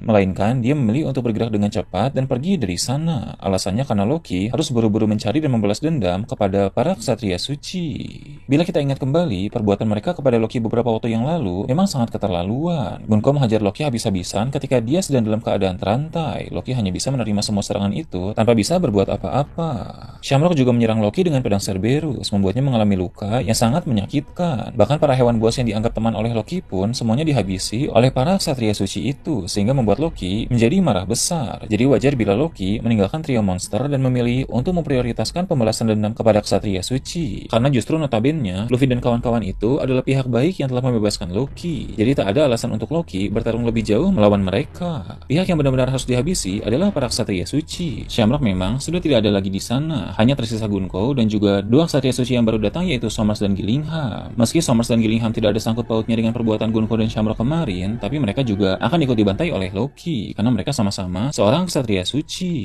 melainkan dia memilih untuk bergerak dengan cepat dan pergi dari sana. Alasannya karena Loki harus buru-buru mencari dan membalas dendam kepada para ksatria suci. Bila kita ingat kembali, perbuatan mereka kepada Loki beberapa waktu yang lalu memang sangat keterlaluan. Gunko menghajar Loki habis-habisan ketika dia sedang dalam keadaan terantai. Loki hanya bisa menerima semua serangan itu tanpa bisa berbuat apa-apa. Shamrock juga menyerang Loki dengan pedang Cerberus, membuatnya mengalami luka yang sangat menyakitkan. Bahkan para hewan buas yang dianggap teman oleh Loki pun semuanya dihabisi oleh para ksatria suci itu, sehingga membuat Loki menjadi marah besar. Jadi wajar bila Loki meninggalkan trio monster dan memilih untuk memprioritaskan pembalasan dendam kepada ksatria suci. Karena justru notabene Luffy dan kawan-kawan itu adalah pihak baik yang telah membebaskan Loki. Jadi tak ada alasan untuk Loki bertarung lebih jauh melawan mereka. Pihak yang benar-benar harus dihabisi adalah para ksatria suci. Shamrock memang sudah tidak ada lagi di sana, hanya tersisa Gunko dan juga dua ksatria suci yang baru datang, yaitu Somers dan Gillingham. Meski Somers dan Gillingham tidak ada sangkut pautnya dengan perbuatan Gunko dan Shamrock kemarin, tapi mereka juga akan ikut dibantai oleh Loki karena mereka sama-sama seorang ksatria suci.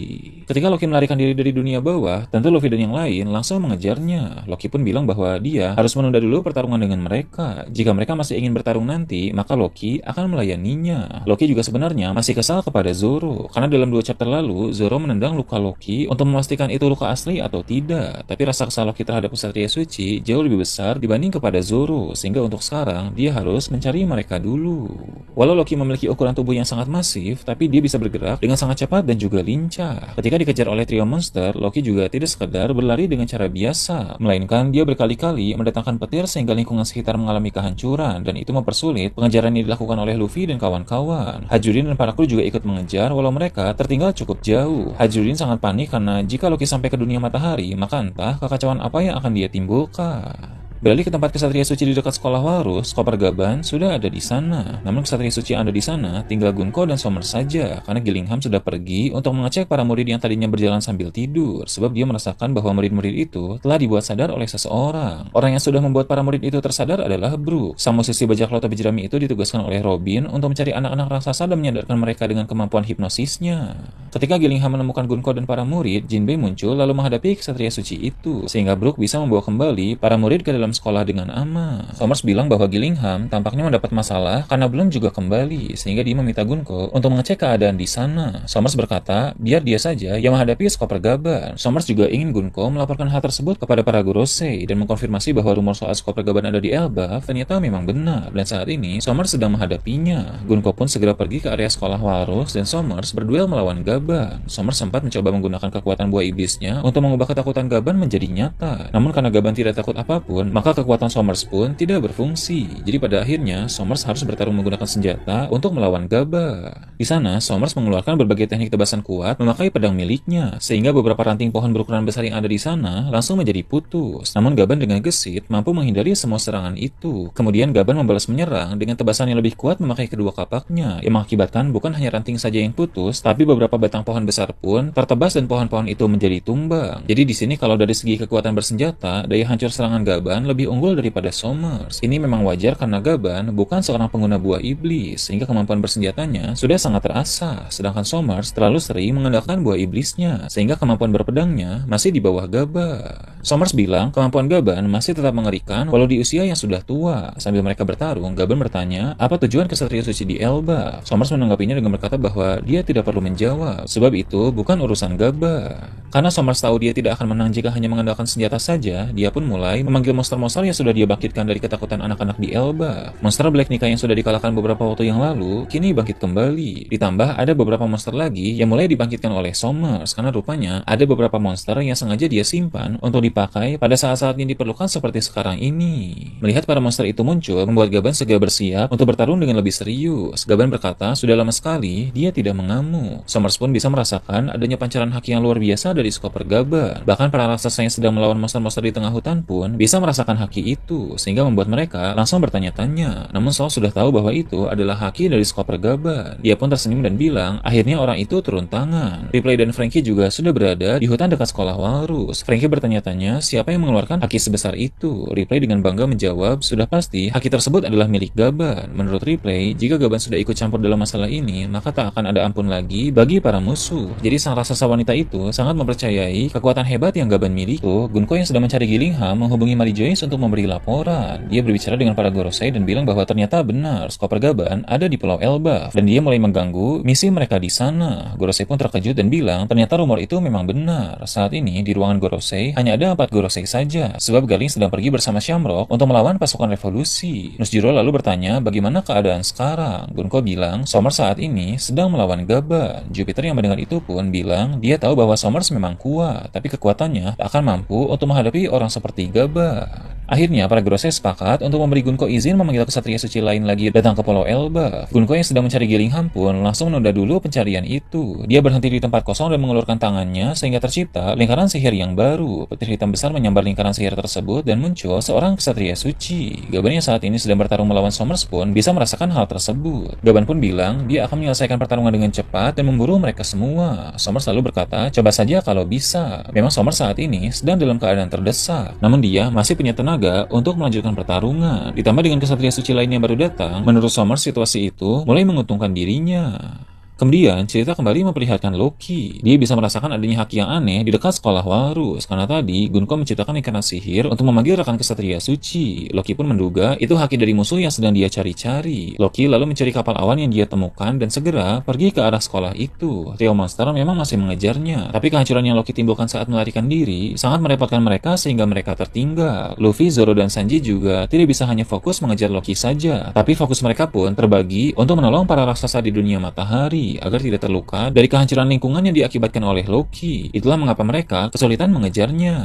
Ketika Loki melarikan diri dari dunia bawah, tentu Luffy dan yang lain langsung mengejarnya. Loki pun bilang bahwa dia harus menunda dulu pertarungan dengan mereka. Jika mereka masih ingin bertarung nanti, maka Loki akan melayaninya. Loki juga sebenarnya masih kesal kepada Zoro karena dalam 2 chapter lalu Zoro menendang luka Loki untuk memastikan itu luka asli atau tidak. Tapi rasa kesal Loki terhadap ksatria suci jauh lebih besar dibanding kepada Zoro, sehingga untuk sekarang dia harus mencari mereka dulu. Walau Loki memiliki ukuran tubuh yang sangat masif, tapi dia bisa bergerak dengan sangat cepat dan juga lincah. Ketika dikejar oleh trio monster, Loki juga tidak sekedar berlari dengan cara biasa, melainkan dia berkali-kali mendatangkan petir sehingga lingkungan sekitar mengalami kehancuran, dan itu mempersulit pengejaran yang dilakukan oleh Luffy dan kawan-kawan. Hajurin dan para kru juga ikut mengejar walau mereka tertinggal cukup jauh. Hajurin sangat panik karena jika Loki sampai ke dunia matahari, maka entah kekacauan apa yang akan dia timbulkan. Beralih ke tempat ksatria suci di dekat sekolah Walrus, Koper Gaban sudah ada di sana. Namun ksatria suci yang ada di sana tinggal Gunko dan Somers saja, karena Gillingham sudah pergi untuk mengecek para murid yang tadinya berjalan sambil tidur, sebab dia merasakan bahwa murid-murid itu telah dibuat sadar oleh seseorang. Orang yang sudah membuat para murid itu tersadar adalah Brook. Sang musisi bajak laut topi jerami itu ditugaskan oleh Robin untuk mencari anak-anak raksasa dan menyadarkan mereka dengan kemampuan hipnosisnya. Ketika Gillingham menemukan Gunko dan para murid, Jinbei muncul lalu menghadapi ksatria suci itu, sehingga Brook bisa membawa kembali para murid ke dalam sekolah dengan aman. Somers bilang bahwa Gillingham tampaknya mendapat masalah karena belum juga kembali, sehingga dia meminta Gunko untuk mengecek keadaan di sana. Somers berkata, biar dia saja yang menghadapi Koper Gaban. Somers juga ingin Gunko melaporkan hal tersebut kepada para Gorosei dan mengkonfirmasi bahwa rumor soal Koper Gaban ada di Elbaf ternyata memang benar, dan saat ini Somers sedang menghadapinya. Gunko pun segera pergi ke area sekolah Walrus dan Somers berduel melawan Gaban. Somers sempat mencoba menggunakan kekuatan buah iblisnya untuk mengubah ketakutan Gaban menjadi nyata. Namun karena Gaban tidak takut apapun, maka kekuatan Somers pun tidak berfungsi. Jadi pada akhirnya Somers harus bertarung menggunakan senjata untuk melawan Gaban. Di sana Somers mengeluarkan berbagai teknik tebasan kuat memakai pedang miliknya, sehingga beberapa ranting pohon berukuran besar yang ada di sana langsung menjadi putus. Namun Gaban dengan gesit mampu menghindari semua serangan itu. Kemudian Gaban membalas menyerang dengan tebasan yang lebih kuat memakai kedua kapaknya, yang mengakibatkan bukan hanya ranting saja yang putus, tapi beberapa batang pohon besar pun tertebas dan pohon-pohon itu menjadi tumbang. Jadi di sini kalau dari segi kekuatan bersenjata, daya hancur serangan Gaban lebih unggul daripada Somers. Ini memang wajar karena Gaban bukan seorang pengguna buah iblis, sehingga kemampuan bersenjatanya sudah sangat terasa, sedangkan Somers terlalu sering mengandalkan buah iblisnya, sehingga kemampuan berpedangnya masih di bawah Gaban. Somers bilang kemampuan Gaban masih tetap mengerikan walau di usia yang sudah tua. Sambil mereka bertarung, Gaban bertanya apa tujuan ksatria suci di Elbaf. Somers menanggapinya dengan berkata bahwa dia tidak perlu menjawab, sebab itu bukan urusan Gaban. Karena Somers tahu dia tidak akan menang jika hanya mengandalkan senjata saja, dia pun mulai memanggil monster-monster yang sudah dia bangkitkan dari ketakutan anak-anak di Elbaf. Monster Black Nika yang sudah dikalahkan beberapa waktu yang lalu, kini bangkit kembali. Ditambah ada beberapa monster lagi yang mulai dibangkitkan oleh Somers, karena rupanya ada beberapa monster yang sengaja dia simpan untuk dipakai pada saat-saat yang diperlukan seperti sekarang ini. Melihat para monster itu muncul, membuat Gaban segera bersiap untuk bertarung dengan lebih serius. Gaban berkata, sudah lama sekali dia tidak mengamuk. Somers pun bisa merasakan adanya pancaran haki yang luar biasa dari Koper Gaban. Bahkan para raksasa yang sedang melawan monster-monster di tengah hutan pun bisa merasakan haki itu, sehingga membuat mereka langsung bertanya-tanya. Namun Saul sudah tahu bahwa itu adalah haki dari Koper Gaban. Dia pun tersenyum dan bilang, akhirnya orang itu turun tangan. Ripley dan Franky juga sudah berada di hutan dekat sekolah Walrus. Franky bertanya-tanya siapa yang mengeluarkan haki sebesar itu. Ripley dengan bangga menjawab, sudah pasti haki tersebut adalah milik Gaban. Menurut Ripley, jika Gaban sudah ikut campur dalam masalah ini, maka tak akan ada ampun lagi bagi para musuh. Jadi sang raksasa wanita itu sangat mempercayai kekuatan hebat yang Gaban miliki. Gunko yang sedang mencari Gillingham menghubungi Mary Joyce untuk memberi laporan. Dia berbicara dengan para Gorosei dan bilang bahwa ternyata benar Koper Gaban ada di Pulau Elbaf, dan dia mulai mengganggu misi mereka di sana. Gorosei pun terkejut dan bilang ternyata rumor itu memang benar. Saat ini di ruangan Gorosei hanya ada 4 Gorosei saja, sebab Galing sedang pergi bersama Shamrock untuk melawan pasukan revolusi. Nusjiro lalu bertanya bagaimana keadaan sekarang. Gunko bilang Somers saat ini sedang melawan Gaban. Jupiter yang mendengar itu pun bilang dia tahu bahwa Somers memang kuat, tapi kekuatannya tak akan mampu untuk menghadapi orang seperti Gaban. Akhirnya, para Gorosei sepakat untuk memberi Gunko izin memanggil kesatria suci lain lagi datang ke Pulau Elbaf. Gunko yang sedang mencari Gillingham pun langsung menunda dulu pencarian itu. Dia berhenti di tempat kosong dan mengulurkan tangannya sehingga tercipta lingkaran sihir yang baru. Petir hitam besar menyambar lingkaran sihir tersebut dan muncul seorang kesatria suci. Gaban yang saat ini sedang bertarung melawan Somers pun bisa merasakan hal tersebut. Gaban pun bilang dia akan menyelesaikan pertarungan dengan cepat dan memburu mereka semua. Somers lalu berkata, coba saja kalau bisa. Memang Somers saat ini sedang dalam keadaan terdesak, namun dia masih punya tenaga untuk melanjutkan pertarungan. Ditambah dengan kesatria suci lain yang baru datang, menurut Somers situasi itu mulai menguntungkan dirinya. Kemudian, cerita kembali memperlihatkan Loki. Dia bisa merasakan adanya haki yang aneh di dekat sekolah Warus, karena tadi Gunko menciptakan lingkaran sihir untuk memanggil rekan kesatria suci. Loki pun menduga itu haki dari musuh yang sedang dia cari-cari. Loki lalu mencari kapal awan yang dia temukan dan segera pergi ke arah sekolah itu. Trio monster memang masih mengejarnya, tapi kehancuran yang Loki timbulkan saat melarikan diri sangat merepotkan mereka sehingga mereka tertinggal. Luffy, Zoro, dan Sanji juga tidak bisa hanya fokus mengejar Loki saja, tapi fokus mereka pun terbagi untuk menolong para raksasa di dunia matahari agar tidak terluka dari kehancuran lingkungan yang diakibatkan oleh Loki. Itulah mengapa mereka kesulitan mengejarnya.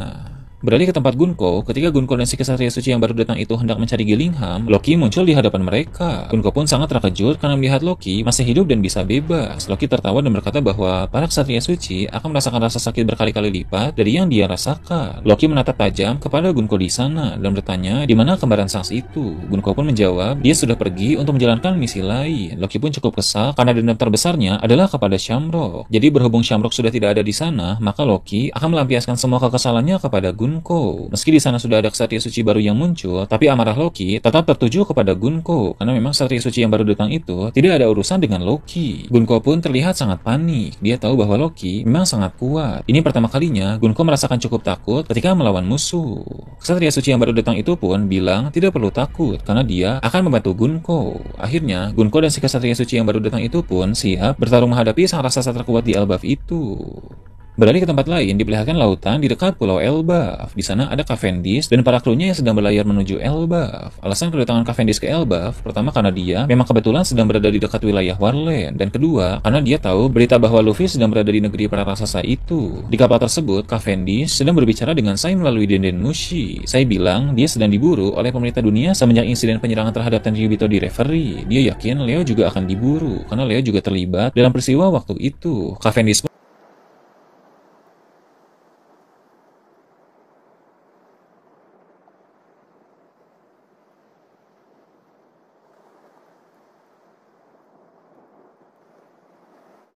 Beralih ke tempat Gunko, ketika Gunko dan si kesatria suci yang baru datang itu hendak mencari Gillingham, Loki muncul di hadapan mereka. Gunko pun sangat terkejut karena melihat Loki masih hidup dan bisa bebas. Loki tertawa dan berkata bahwa para kesatria suci akan merasakan rasa sakit berkali-kali lipat dari yang dia rasakan. Loki menatap tajam kepada Gunko di sana dan bertanya di mana kembaran Sans itu. Gunko pun menjawab dia sudah pergi untuk menjalankan misi lain. Loki pun cukup kesal karena dendam terbesarnya adalah kepada Shamrock. Jadi berhubung Shamrock sudah tidak ada di sana, maka Loki akan melampiaskan semua kekesalannya kepada Gunko. Meski di sana sudah ada kesatria suci baru yang muncul, tapi amarah Loki tetap tertuju kepada Gunko karena memang kesatria suci yang baru datang itu tidak ada urusan dengan Loki. Gunko pun terlihat sangat panik. Dia tahu bahwa Loki memang sangat kuat. Ini pertama kalinya Gunko merasakan cukup takut ketika melawan musuh. Kesatria suci yang baru datang itu pun bilang tidak perlu takut karena dia akan membantu Gunko. Akhirnya Gunko dan si kesatria suci yang baru datang itu pun siap bertarung menghadapi sang raksasa terkuat di Elbaf itu. Beralih ke tempat lain, diperlihatkan lautan di dekat Pulau Elbaf. Di sana ada Cavendish dan para krunya yang sedang berlayar menuju Elbaf. Alasan kedatangan Cavendish ke Elbaf, pertama karena dia memang kebetulan sedang berada di dekat wilayah Warland, dan kedua karena dia tahu berita bahwa Luffy sedang berada di negeri para raksasa itu. Di kapal tersebut, Cavendish sedang berbicara dengan Sai melalui Denden Mushi. Sai bilang dia sedang diburu oleh pemerintah dunia semenjak insiden penyerangan terhadap Tenryubito di Reverie. Dia yakin Leo juga akan diburu karena Leo juga terlibat dalam peristiwa waktu itu. Cavendish